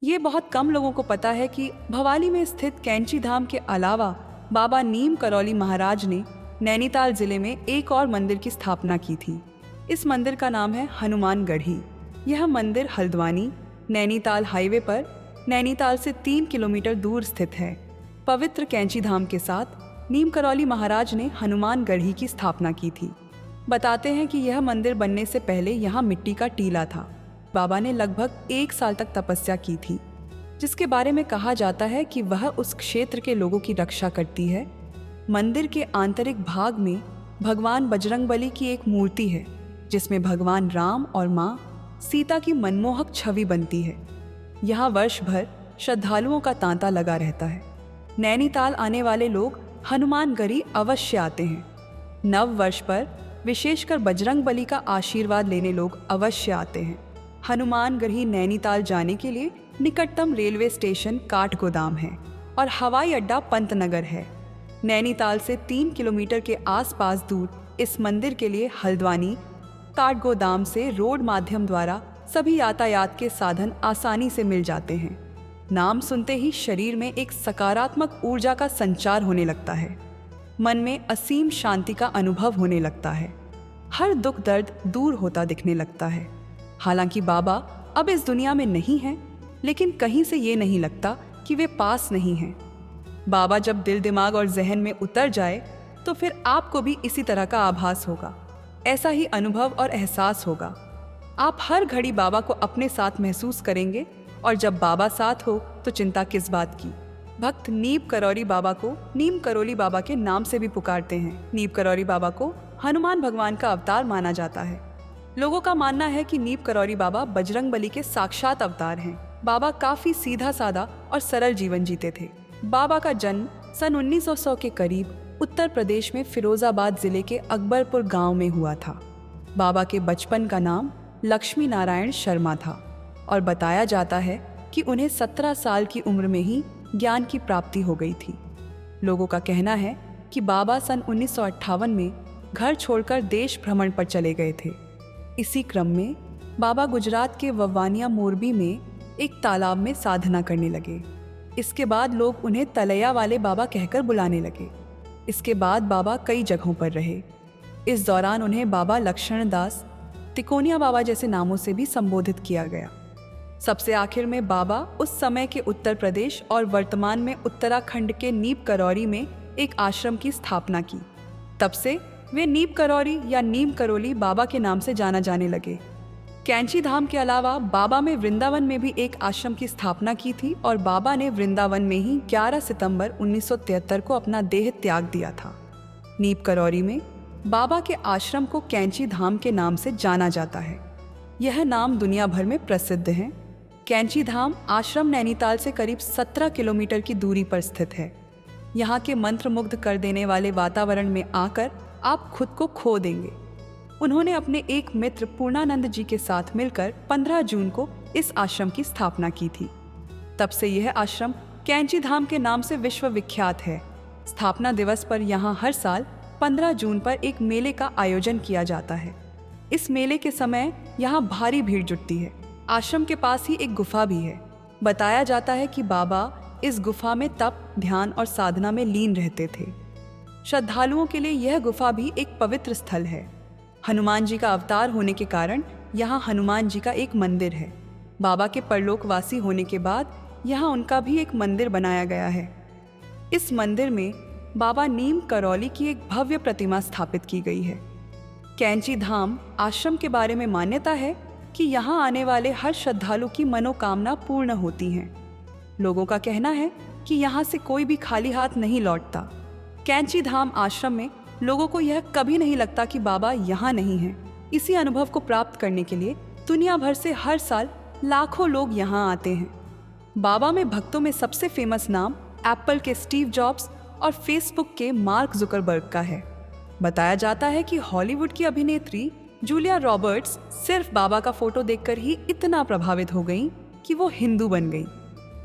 ये बहुत कम लोगों को पता है कि भवाली में स्थित कैंची धाम के अलावा बाबा नीम करौली महाराज ने नैनीताल जिले में एक और मंदिर की स्थापना की थी। इस मंदिर का नाम है हनुमान गढ़ी। यह मंदिर हल्द्वानी नैनीताल हाईवे पर नैनीताल से 3 किलोमीटर दूर स्थित है। पवित्र कैंची धाम के साथ नीम करौली महाराज ने हनुमान गढ़ी की स्थापना की थी। बताते हैं कि यह मंदिर बनने से पहले यहाँ मिट्टी का टीला था। बाबा ने लगभग 1 साल तक तपस्या की थी, जिसके बारे में कहा जाता है कि वह उस क्षेत्र के लोगों की रक्षा करती है। मंदिर के आंतरिक भाग में भगवान बजरंगबली की एक मूर्ति है, जिसमें भगवान राम और माँ सीता की मनमोहक छवि बनती है। यहाँ वर्ष भर श्रद्धालुओं का तांता लगा रहता है। नैनीताल आने वाले लोग हनुमान गढ़ी अवश्य आते हैं। नव वर्ष पर विशेषकर बजरंगबली का आशीर्वाद लेने लोग अवश्य आते हैं। हनुमान गढ़ी नैनीताल जाने के लिए निकटतम रेलवे स्टेशन काठगोदाम है और हवाई अड्डा पंतनगर है। नैनीताल से 3 किलोमीटर के आसपास दूर इस मंदिर के लिए हल्द्वानी काठगोदाम से रोड माध्यम द्वारा सभी यातायात के साधन आसानी से मिल जाते हैं। नाम सुनते ही शरीर में एक सकारात्मक ऊर्जा का संचार होने लगता है। मन में असीम शांति का अनुभव होने लगता है। हर दुख दर्द दूर होता दिखने लगता है। हालांकि बाबा अब इस दुनिया में नहीं हैं, लेकिन कहीं से ये नहीं लगता कि वे पास नहीं हैं। बाबा जब दिल दिमाग और जहन में उतर जाए तो फिर आपको भी इसी तरह का आभास होगा। ऐसा ही अनुभव और एहसास होगा। आप हर घड़ी बाबा को अपने साथ महसूस करेंगे और जब बाबा साथ हो तो चिंता किस बात की। भक्त नीम करौली बाबा को नीम करौली बाबा के नाम से भी पुकारते हैं। नीम करौली बाबा को हनुमान भगवान का अवतार माना जाता है। लोगों का मानना है कि नीम करौली बाबा बजरंगबली के साक्षात अवतार हैं। बाबा काफी सीधा साधा और सरल जीवन जीते थे। बाबा का जन्म सन 1900 के करीब उत्तर प्रदेश में फिरोजाबाद जिले के अकबरपुर गांव में हुआ था। बाबा के बचपन का नाम लक्ष्मी नारायण शर्मा था और बताया जाता है कि उन्हें 17 साल की उम्र में ही ज्ञान की प्राप्ति हो गई थी। लोगों का कहना है कि बाबा सन 1958 में घर छोड़कर देश भ्रमण पर चले गए थे। इसी क्रम में बाबा गुजरात के ववानिया मोरबी में एक तालाब में साधना करने लगे। इसके बाद लोग उन्हें तलैया वाले बाबा कहकर बुलाने लगे। इसके बाद बाबा कई जगहों पर रहे। इस दौरान उन्हें बाबा लक्ष्मण दास, तिकोनिया बाबा जैसे नामों से भी संबोधित किया गया। सबसे आखिर में बाबा उस समय के उत्तर प्रदेश और वर्तमान में उत्तराखंड के नीम करौली में एक आश्रम की स्थापना की। तब से वे नीम करौली या नीम करौली बाबा के नाम से जाना जाने लगे। कैंची धाम के अलावा बाबा में वृंदावन में भी एक आश्रम की स्थापना की थी और बाबा ने वृंदावन में ही 11 सितंबर 1973 को अपना देह त्याग दिया था। नीम करौली में बाबा के आश्रम को कैंची धाम के नाम से जाना जाता है। यह नाम दुनिया भर में प्रसिद्ध है। कैंची धाम आश्रम नैनीताल से करीब 17 किलोमीटर की दूरी पर स्थित है। यहाँ के मंत्रमुग्ध कर देने वाले वातावरण में आकर आप खुद को खो देंगे। उन्होंने अपने एक मित्र पूर्णानंद जी के साथ मिलकर 15 जून को इस आश्रम की स्थापना की थी। तब से यह आश्रम कैंची धाम के नाम से विश्व विख्यात है। स्थापना दिवस पर यहाँ हर साल 15 जून पर एक मेले का आयोजन किया जाता है। इस मेले के समय यहाँ भारी भीड़ जुटती है। आश्रम के पास ही एक गुफा भी है। बताया जाता है कि बाबा इस गुफा में तप, ध्यान और साधना में लीन रहते थे। श्रद्धालुओं के लिए यह गुफा भी एक पवित्र स्थल है। हनुमान जी का अवतार होने के कारण यहाँ हनुमान जी का एक मंदिर है। बाबा के परलोकवासी होने के बाद यहाँ उनका भी एक मंदिर बनाया गया है। इस मंदिर में बाबा नीम करौली की एक भव्य प्रतिमा स्थापित की गई है। कैंची धाम आश्रम के बारे में मान्यता है कि यहाँ आने वाले हर श्रद्धालु की मनोकामना पूर्ण होती हैं। लोगों का कहना है कि यहाँ से कोई भी खाली हाथ नहीं लौटता। कैंची धाम आश्रम में लोगों को यह कभी नहीं लगता कि बाबा यहाँ नहीं हैं। इसी अनुभव को प्राप्त करने के लिए दुनिया भर से हर साल लाखों लोग यहाँ आते हैं। बाबा में भक्तों में सबसे फेमस नाम एप्पल के स्टीव जॉब्स और फेसबुक के मार्क जुकरबर्ग का है। बताया जाता है कि हॉलीवुड की अभिनेत्री जूलिया रॉबर्ट्स सिर्फ बाबा का फोटो देखकर ही इतना प्रभावित हो गईं कि वो हिंदू बन गईं।